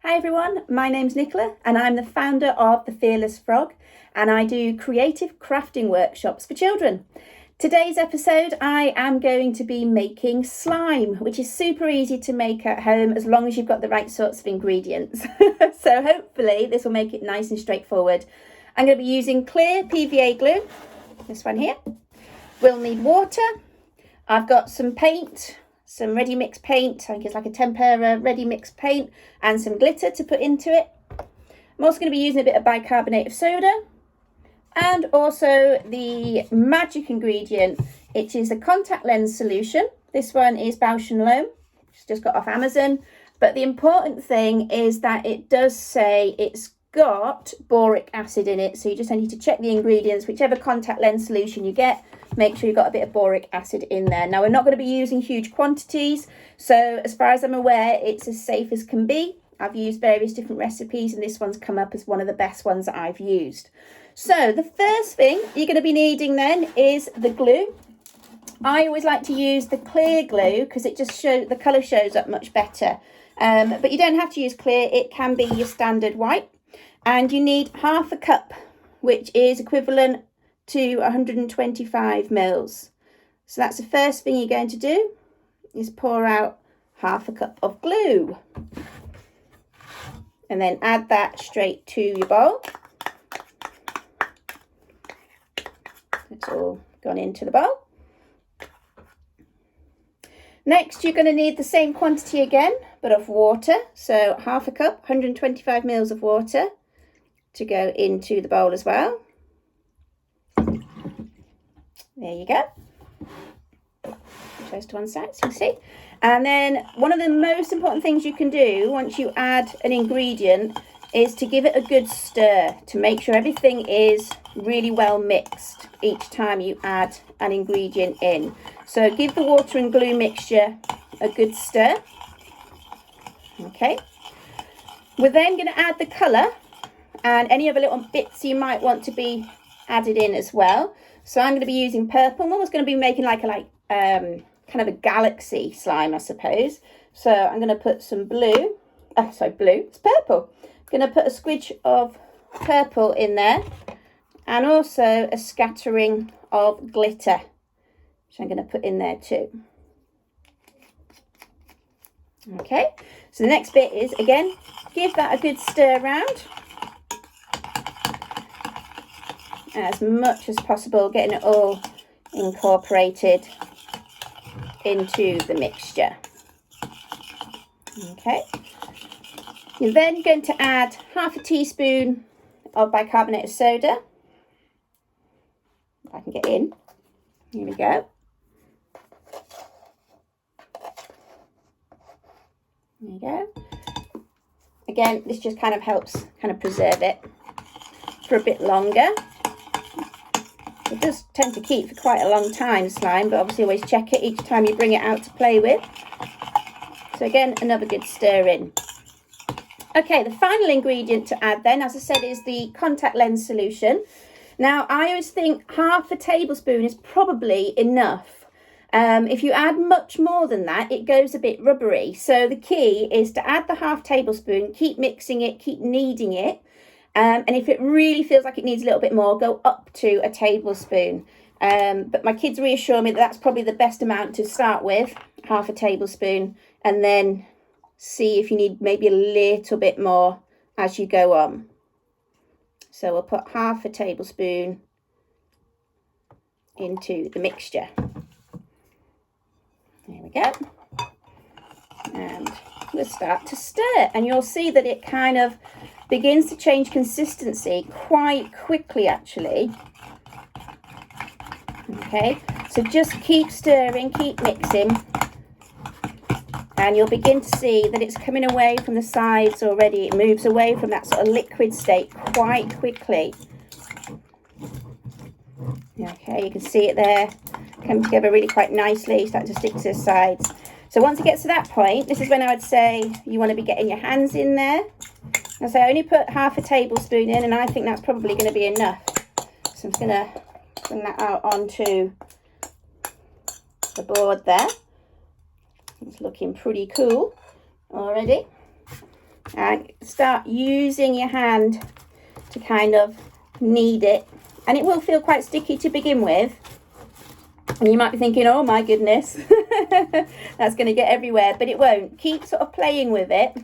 Hi everyone, my name's Nicola and I'm the founder of The Fearless Frog and I do creative crafting workshops for children. Today's episode I am going to be making slime, which is super easy to make at home as long as you've got the right sorts of ingredients. So hopefully this will make it nice and straightforward. I'm going to be using clear PVA glue, this one here. We'll need water. I've got some paint, some ready mix paint, I think it's like a tempera ready mix paint, and some glitter to put into it. I'm also going to be using a bit of bicarbonate of soda and also the magic ingredient. It is a contact lens solution. This one is Bausch & Lomb, it's just got off Amazon, but the important thing is that it does say it's got boric acid in it, so you just need to check the ingredients. Whichever contact lens solution you get, make sure you've got a bit of boric acid in there. Now we're not going to be using huge quantities, so as far as I'm aware it's as safe as can be. I've used various different recipes and this one's come up as one of the best ones that I've used. So the first thing you're going to be needing then is the glue. I always like to use the clear glue because it just shows, the colour shows up much better. But you don't have to use clear, it can be your standard white. And you need half a cup, which is equivalent to 125 mils. So that's the first thing you're going to do, is pour out half a cup of glue. And then add that straight to your bowl. It's all gone into the bowl. Next, you're going to need the same quantity again, but of water. So half a cup, 125 mils of water to go into the bowl as well. There you go. Close to one side so you can see. And then one of the most important things you can do once you add an ingredient is to give it a good stir to make sure everything is really well mixed each time you add an ingredient in. So give the water and glue mixture a good stir. Okay. We're then going to add the colour and any other little bits you might want to be added in as well. So I'm going to be using purple. I'm almost going to be making like a kind of a galaxy slime, I suppose. So I'm going to put some blue. Blue. It's purple. I'm going to put a squidge of purple in there, and also a scattering of glitter, which I'm going to put in there too. Okay. So the next bit is again, give that a good stir around. As much as possible, getting it all incorporated into the mixture. Okay. You're then going to add half a teaspoon of bicarbonate of soda. If I can get in. Here we go. There you go. Again, this just kind of helps preserve it for a bit longer. It does tend to keep for quite a long time, slime, but obviously always check it each time you bring it out to play with. So again, another good stir in. Okay, the final ingredient to add then, as I said, is the contact lens solution. Now, I always think half a tablespoon is probably enough. If you add much more than that, it goes a bit rubbery. So the key is to add the half tablespoon, keep mixing it, keep kneading it. And if it really feels like it needs a little bit more, go up to a tablespoon. But my kids reassure me that that's probably the best amount to start with, half a tablespoon, and then see if you need maybe a little bit more as you go on. So we'll put half a tablespoon into the mixture. There we go. And we'll start to stir, and you'll see that it kind of begins to change consistency quite quickly actually. Okay, so just keep stirring, keep mixing, and you'll begin to see that it's coming away from the sides already. It moves away from that sort of liquid state quite quickly. Okay, you can see it there, come together really quite nicely, starting to stick to the sides. So once it gets to that point, this is when I would say you want to be getting your hands in there. As I only put half a tablespoon in, and I think that's probably going to be enough. So I'm going to bring that out onto the board there. It's looking pretty cool already. and start using your hand to kind of knead it. And it will feel quite sticky to begin with. And you might be thinking, oh my goodness, that's going to get everywhere. But it won't. Keep sort of playing with it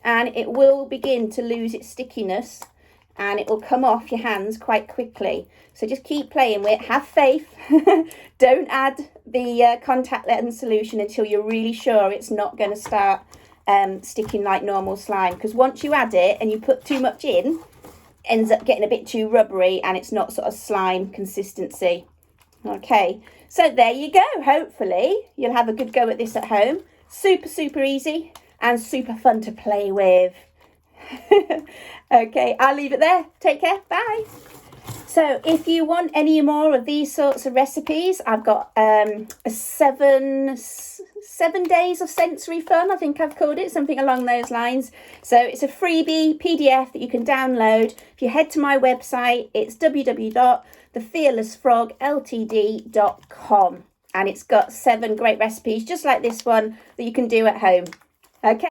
and it will begin to lose its stickiness and it will come off your hands quite quickly. So just keep playing with it. Have faith. Don't add the contact lens solution until you're really sure it's not going to start sticking like normal slime. Because once you add it and you put too much in, it ends up getting a bit too rubbery and it's not sort of slime consistency. Okay, so there you go. Hopefully you'll have a good go at this at home. Super, super easy and super fun to play with. Okay, I'll leave it there. Take care. Bye. So if you want any more of these sorts of recipes, I've got a seven days of sensory fun, I think I've called it, something along those lines. So it's a freebie PDF that you can download. If you head to my website, it's www.thefearlessfrogltd.com and it's got 7 great recipes just like this one that you can do at home. Okay.